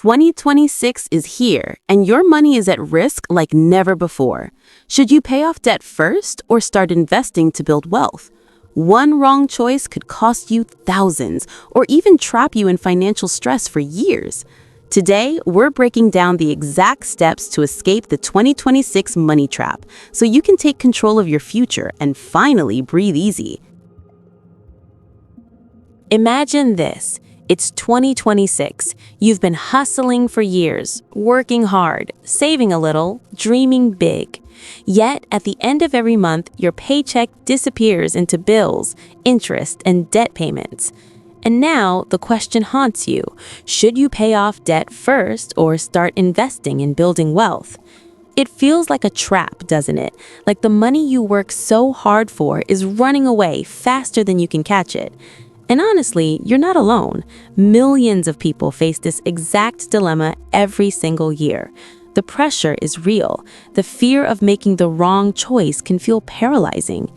2026 is here, and your money is at risk like never before. Should you pay off debt first or start investing to build wealth? One wrong choice could cost you thousands or even trap you in financial stress for years. Today, we're breaking down the exact steps to escape the 2026 money trap so you can take control of your future and finally breathe easy. Imagine this. It's 2026. You've been hustling for years, working hard, saving a little, dreaming big. Yet, at the end of every month, your paycheck disappears into bills, interest, and debt payments. And now, the question haunts you. Should you pay off debt first or start investing in building wealth? It feels like a trap, doesn't it? Like the money you work so hard for is running away faster than you can catch it. And honestly, you're not alone. Millions of people face this exact dilemma every single year. The pressure is real. The fear of making the wrong choice can feel paralyzing.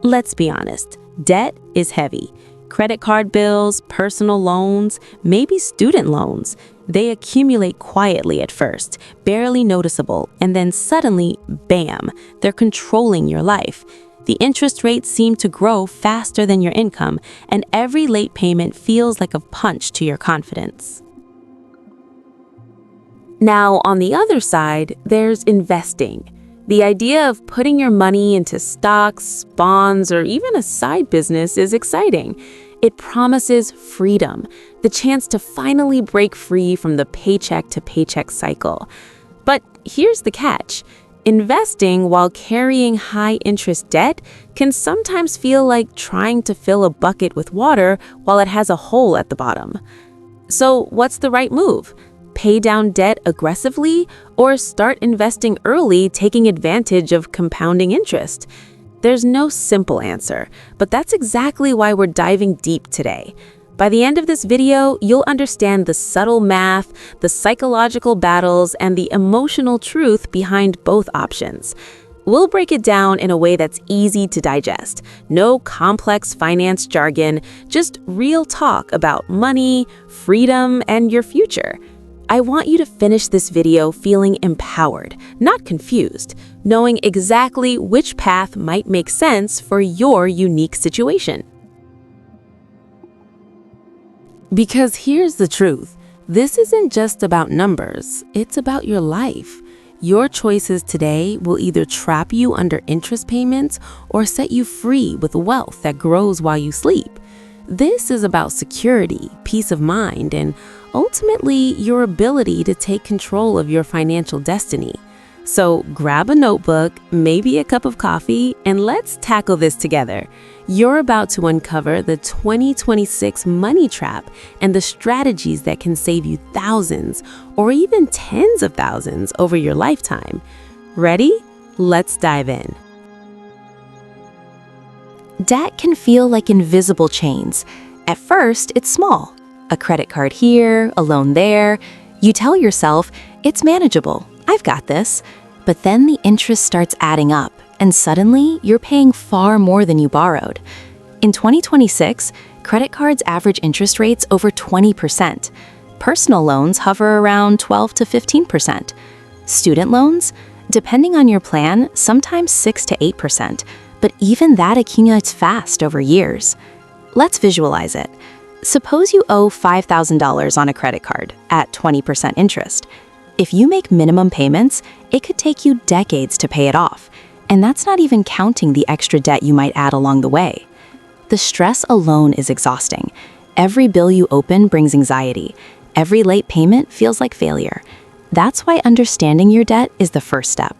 Let's be honest, debt is heavy. Credit card bills, personal loans, maybe student loans. They accumulate quietly at first, barely noticeable, and then suddenly, bam, they're controlling your life. The interest rates seem to grow faster than your income, and every late payment feels like a punch to your confidence. Now, on the other side, there's investing. The idea of putting your money into stocks, bonds, or even a side business is exciting. It promises freedom, the chance to finally break free from the paycheck to paycheck cycle. But here's the catch. Investing while carrying high-interest debt can sometimes feel like trying to fill a bucket with water while it has a hole at the bottom. So what's the right move? Pay down debt aggressively or start investing early, taking advantage of compounding interest? There's no simple answer, but that's exactly why we're diving deep today. By the end of this video, you'll understand the subtle math, the psychological battles, and the emotional truth behind both options. We'll break it down in a way that's easy to digest. No complex finance jargon, just real talk about money, freedom, and your future. I want you to finish this video feeling empowered, not confused, knowing exactly which path might make sense for your unique situation. Because here's the truth, this isn't just about numbers, it's about your life. Your choices today will either trap you under interest payments or set you free with wealth that grows while you sleep. This is about security, peace of mind, and ultimately your ability to take control of your financial destiny. So grab a notebook, maybe a cup of coffee, and let's tackle this together. You're about to uncover the 2026 money trap and the strategies that can save you thousands or even tens of thousands over your lifetime. Ready? Let's dive in. Debt can feel like invisible chains. At first, it's small. A credit card here, a loan there. You tell yourself, it's manageable, I've got this. But then the interest starts adding up, and suddenly you're paying far more than you borrowed. In 2026, credit cards average interest rates over 20%. Personal loans hover around 12 to 15%. Student loans, depending on your plan, sometimes 6 to 8%. But even that accumulates fast over years. Let's visualize it. Suppose you owe $5,000 on a credit card at 20% interest. If you make minimum payments, it could take you decades to pay it off. And that's not even counting the extra debt you might add along the way. The stress alone is exhausting. Every bill you open brings anxiety. Every late payment feels like failure. That's why understanding your debt is the first step.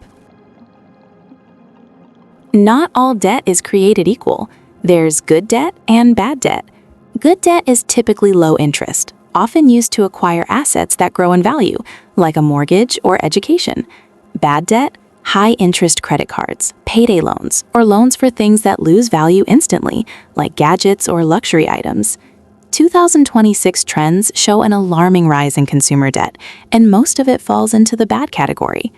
Not all debt is created equal. There's good debt and bad debt. Good debt is typically low interest, often used to acquire assets that grow in value, like a mortgage or education. Bad debt, high-interest credit cards, payday loans, or loans for things that lose value instantly, like gadgets or luxury items. 2026 trends show an alarming rise in consumer debt, and most of it falls into the bad category.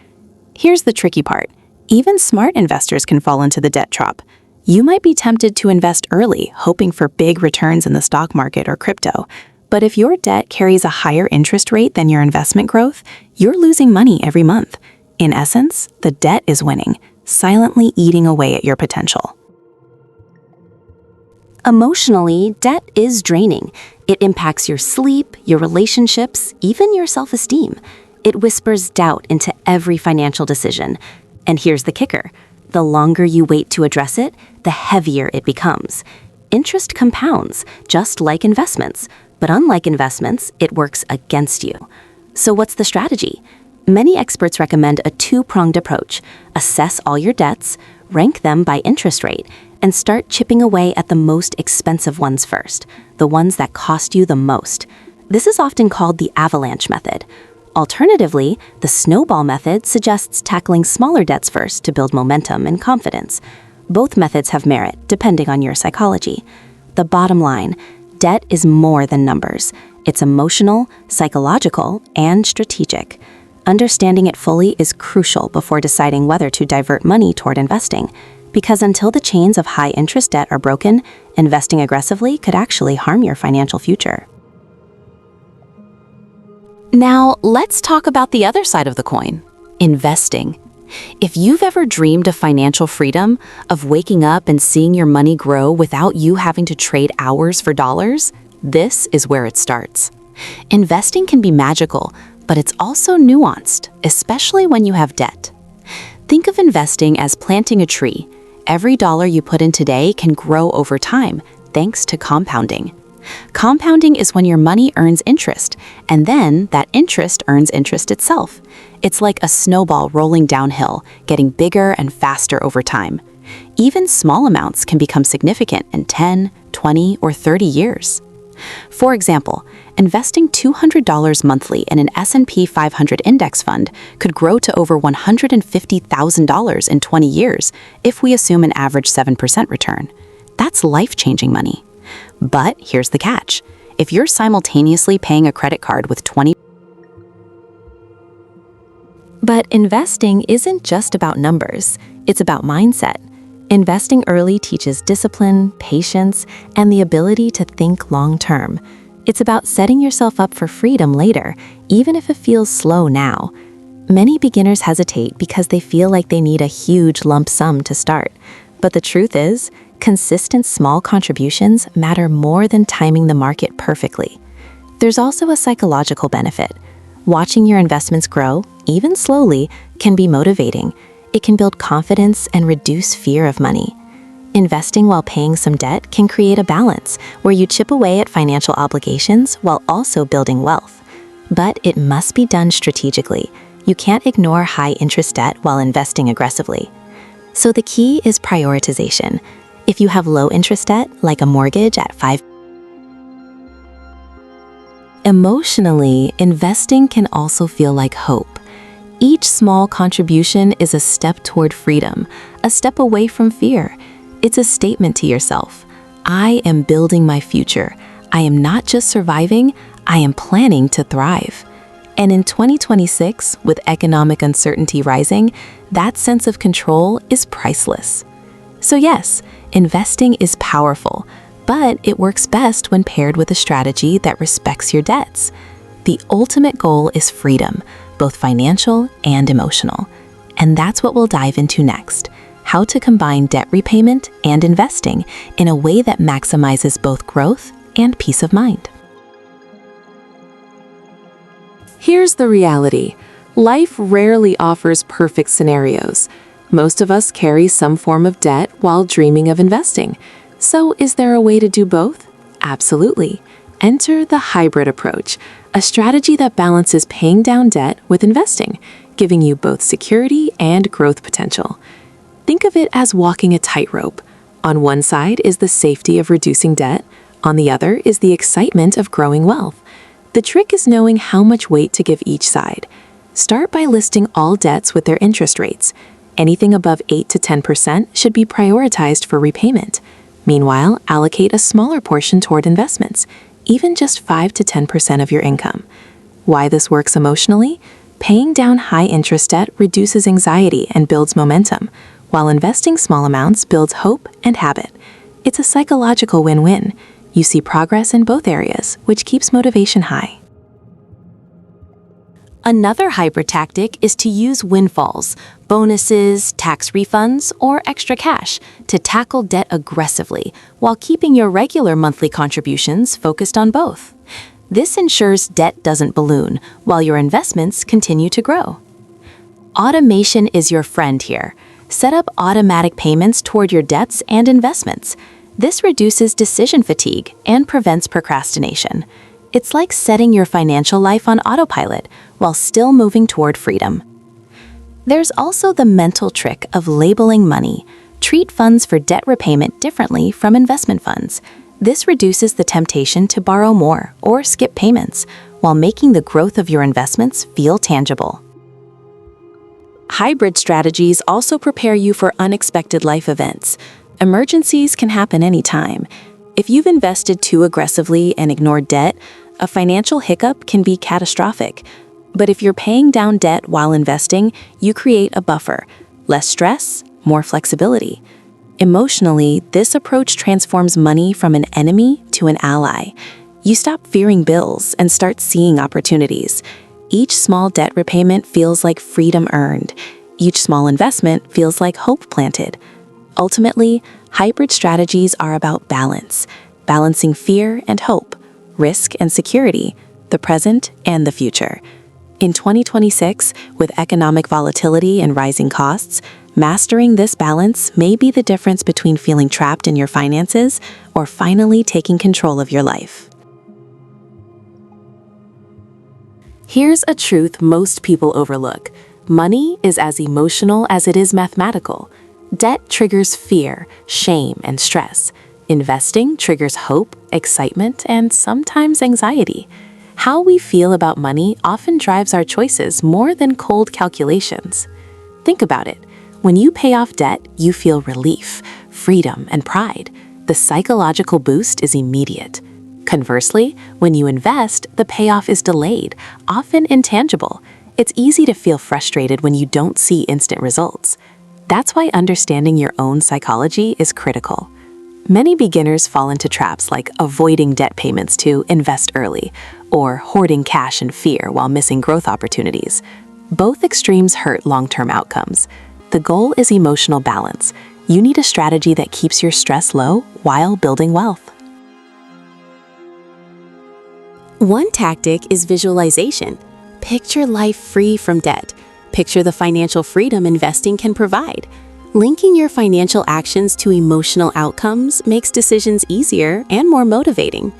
Here's the tricky part. Even smart investors can fall into the debt trap. You might be tempted to invest early, hoping for big returns in the stock market or crypto. But if your debt carries a higher interest rate than your investment growth, you're losing money every month. In essence, the debt is winning, silently eating away at your potential. Emotionally, debt is draining. It impacts your sleep, your relationships, even your self-esteem. It whispers doubt into every financial decision. And here's the kicker. The longer you wait to address it, the heavier it becomes. Interest compounds, just like investments. But unlike investments, it works against you. So what's the strategy? Many experts recommend a two-pronged approach. Assess all your debts, rank them by interest rate, and start chipping away at the most expensive ones first, the ones that cost you the most. This is often called the avalanche method. Alternatively, the snowball method suggests tackling smaller debts first to build momentum and confidence. Both methods have merit, depending on your psychology. The bottom line, debt is more than numbers. It's emotional, psychological, and strategic. Understanding it fully is crucial before deciding whether to divert money toward investing, because until the chains of high-interest debt are broken, investing aggressively could actually harm your financial future. Now, let's talk about the other side of the coin, investing. If you've ever dreamed of financial freedom, of waking up and seeing your money grow without you having to trade hours for dollars, this is where it starts. Investing can be magical, but it's also nuanced, especially when you have debt. Think of investing as planting a tree. Every dollar you put in today can grow over time, thanks to compounding. Compounding is when your money earns interest, and then that interest earns interest itself. It's like a snowball rolling downhill, getting bigger and faster over time. Even small amounts can become significant in 10, 20, or 30 years. For example, investing $200 monthly in an S&P 500 index fund could grow to over $150,000 in 20 years if we assume an average 7% return. That's life-changing money. But here's the catch. If you're simultaneously paying a credit card with 20%. But investing isn't just about numbers. It's about mindset. Investing early teaches discipline, patience, and the ability to think long-term. It's about setting yourself up for freedom later, even if it feels slow now. Many beginners hesitate because they feel like they need a huge lump sum to start. But the truth is, consistent small contributions matter more than timing the market perfectly. There's also a psychological benefit. Watching your investments grow, even slowly, can be motivating. It can build confidence and reduce fear of money. Investing while paying some debt can create a balance where you chip away at financial obligations while also building wealth. But it must be done strategically. You can't ignore high-interest debt while investing aggressively. So the key is prioritization. If you have low-interest debt, like a mortgage at 5%, emotionally, investing can also feel like hope. Each small contribution is a step toward freedom, a step away from fear. It's a statement to yourself. I am building my future. I am not just surviving, I am planning to thrive. And in 2026, with economic uncertainty rising, that sense of control is priceless. So yes, investing is powerful, but it works best when paired with a strategy that respects your debts. The ultimate goal is freedom, both financial and emotional. And that's what we'll dive into next: how to combine debt repayment and investing in a way that maximizes both growth and peace of mind. Here's the reality. Life rarely offers perfect scenarios. Most of us carry some form of debt while dreaming of investing. So is there a way to do both? Absolutely. Enter the hybrid approach, a strategy that balances paying down debt with investing, giving you both security and growth potential. Think of it as walking a tightrope. On one side is the safety of reducing debt. On the other is the excitement of growing wealth. The trick is knowing how much weight to give each side. Start by listing all debts with their interest rates. Anything above 8 to 10% should be prioritized for repayment. Meanwhile, allocate a smaller portion toward investments, even just 5 to 10% of your income. Why this works emotionally? Paying down high-interest debt reduces anxiety and builds momentum, while investing small amounts builds hope and habit. It's a psychological win-win. You see progress in both areas, which keeps motivation high. Another hybrid tactic is to use windfalls, bonuses, tax refunds, or extra cash to tackle debt aggressively while keeping your regular monthly contributions focused on both. This ensures debt doesn't balloon while your investments continue to grow. Automation is your friend here. Set up automatic payments toward your debts and investments. This reduces decision fatigue and prevents procrastination. It's like setting your financial life on autopilot while still moving toward freedom. There's also the mental trick of labeling money. Treat funds for debt repayment differently from investment funds. This reduces the temptation to borrow more or skip payments, while making the growth of your investments feel tangible. Hybrid strategies also prepare you for unexpected life events. Emergencies can happen anytime. If you've invested too aggressively and ignored debt, a financial hiccup can be catastrophic. But if you're paying down debt while investing, you create a buffer, less stress, more flexibility. Emotionally, this approach transforms money from an enemy to an ally. You stop fearing bills and start seeing opportunities. Each small debt repayment feels like freedom earned. Each small investment feels like hope planted. Ultimately, hybrid strategies are about balance, balancing fear and hope, risk and security, the present and the future. In 2026, with economic volatility and rising costs, mastering this balance may be the difference between feeling trapped in your finances or finally taking control of your life. Here's a truth most people overlook. Money is as emotional as it is mathematical. Debt triggers fear, shame, and stress. Investing triggers hope, excitement, and sometimes anxiety. How we feel about money often drives our choices more than cold calculations. Think about it. When you pay off debt, you feel relief, freedom, and pride. The psychological boost is immediate. Conversely, when you invest, the payoff is delayed, often intangible. It's easy to feel frustrated when you don't see instant results. That's why understanding your own psychology is critical. Many beginners fall into traps like avoiding debt payments to invest early, or hoarding cash in fear while missing growth opportunities. Both extremes hurt long-term outcomes. The goal is emotional balance. You need a strategy that keeps your stress low while building wealth. One tactic is visualization. Picture life free from debt. Picture the financial freedom investing can provide. Linking your financial actions to emotional outcomes makes decisions easier and more motivating.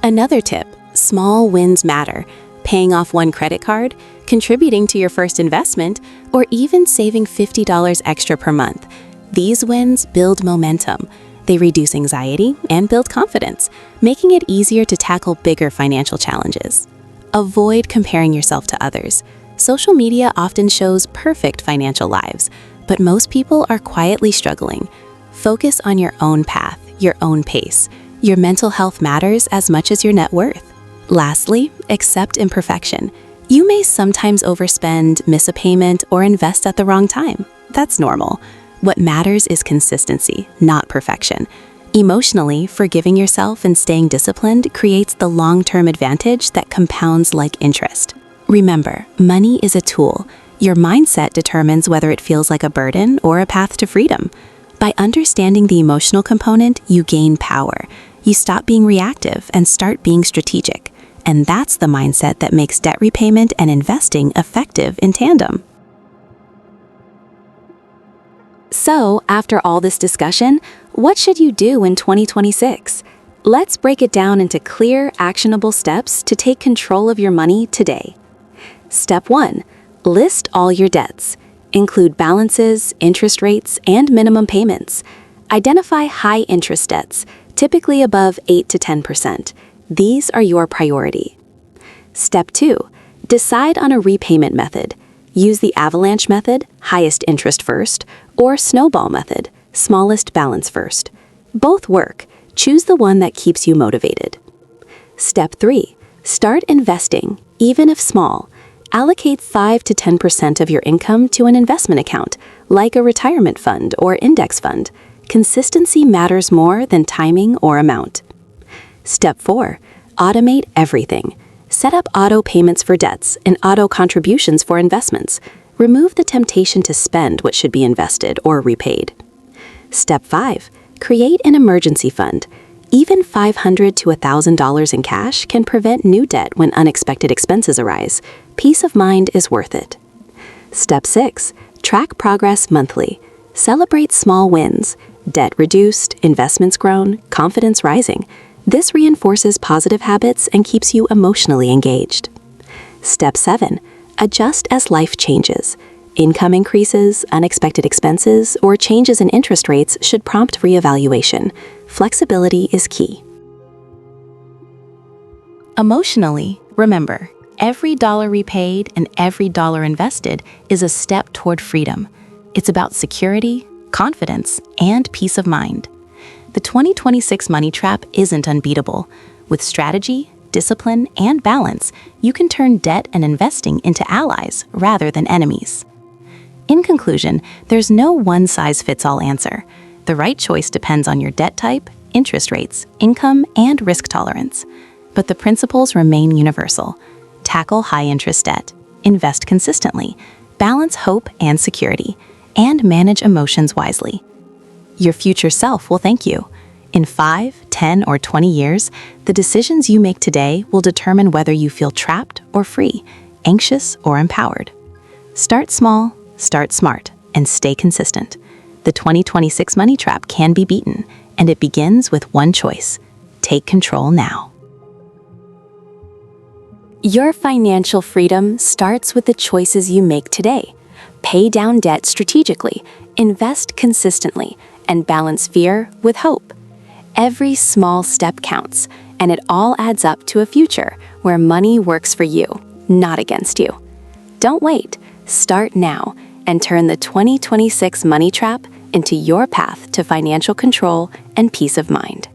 Another tip, small wins matter. Paying off one credit card, contributing to your first investment, or even saving $50 extra per month. These wins build momentum. They reduce anxiety and build confidence, making it easier to tackle bigger financial challenges. Avoid comparing yourself to others. Social media often shows perfect financial lives, but most people are quietly struggling. Focus on your own path, your own pace. Your mental health matters as much as your net worth. Lastly, accept imperfection. You may sometimes overspend, miss a payment, or invest at the wrong time. That's normal. What matters is consistency, not perfection. Emotionally, forgiving yourself and staying disciplined creates the long-term advantage that compounds like interest. Remember, money is a tool. Your mindset determines whether it feels like a burden or a path to freedom. By understanding the emotional component, you gain power. You stop being reactive and start being strategic. And that's the mindset that makes debt repayment and investing effective in tandem. So, after all this discussion, what should you do in 2026? Let's break it down into clear, actionable steps to take control of your money today. Step 1. List all your debts. Include balances, interest rates, and minimum payments. Identify high-interest debts, typically above 8 to 10%. These are your priority. Step 2. Decide on a repayment method. Use the avalanche method, highest interest first, or snowball method, smallest balance first. Both work. Choose the one that keeps you motivated. Step 3. Start investing, even if small. Allocate 5 to 10% of your income to an investment account, like a retirement fund or index fund. Consistency matters more than timing or amount. Step 4. Automate everything. Set up auto payments for debts and auto contributions for investments. Remove the temptation to spend what should be invested or repaid. Step 5. Create an emergency fund. Even $500 to $1,000 in cash can prevent new debt when unexpected expenses arise. Peace of mind is worth it. Step 6. Track progress monthly. Celebrate small wins. Debt reduced, investments grown, confidence rising. This reinforces positive habits and keeps you emotionally engaged. Step 7. Adjust as life changes. Income increases, unexpected expenses, or changes in interest rates should prompt reevaluation. Flexibility is key. Emotionally, remember, every dollar repaid and every dollar invested is a step toward freedom. It's about security, confidence, and peace of mind. The 2026 money trap isn't unbeatable. With strategy, discipline, and balance, you can turn debt and investing into allies rather than enemies. In conclusion, there's no one-size-fits-all answer. The right choice depends on your debt type, interest rates, income, and risk tolerance. But the principles remain universal. Tackle high-interest debt, invest consistently, balance hope and security, and manage emotions wisely. Your future self will thank you. In 5, 10, or 20 years, the decisions you make today will determine whether you feel trapped or free, anxious or empowered. Start small, start smart, and stay consistent. The 2026 money trap can be beaten, and it begins with one choice. Take control now. Your financial freedom starts with the choices you make today. Pay down debt strategically, invest consistently, and balance fear with hope. Every small step counts, and it all adds up to a future where money works for you, not against you. Don't wait. Start now and turn the 2026 money trap into your path to financial control and peace of mind.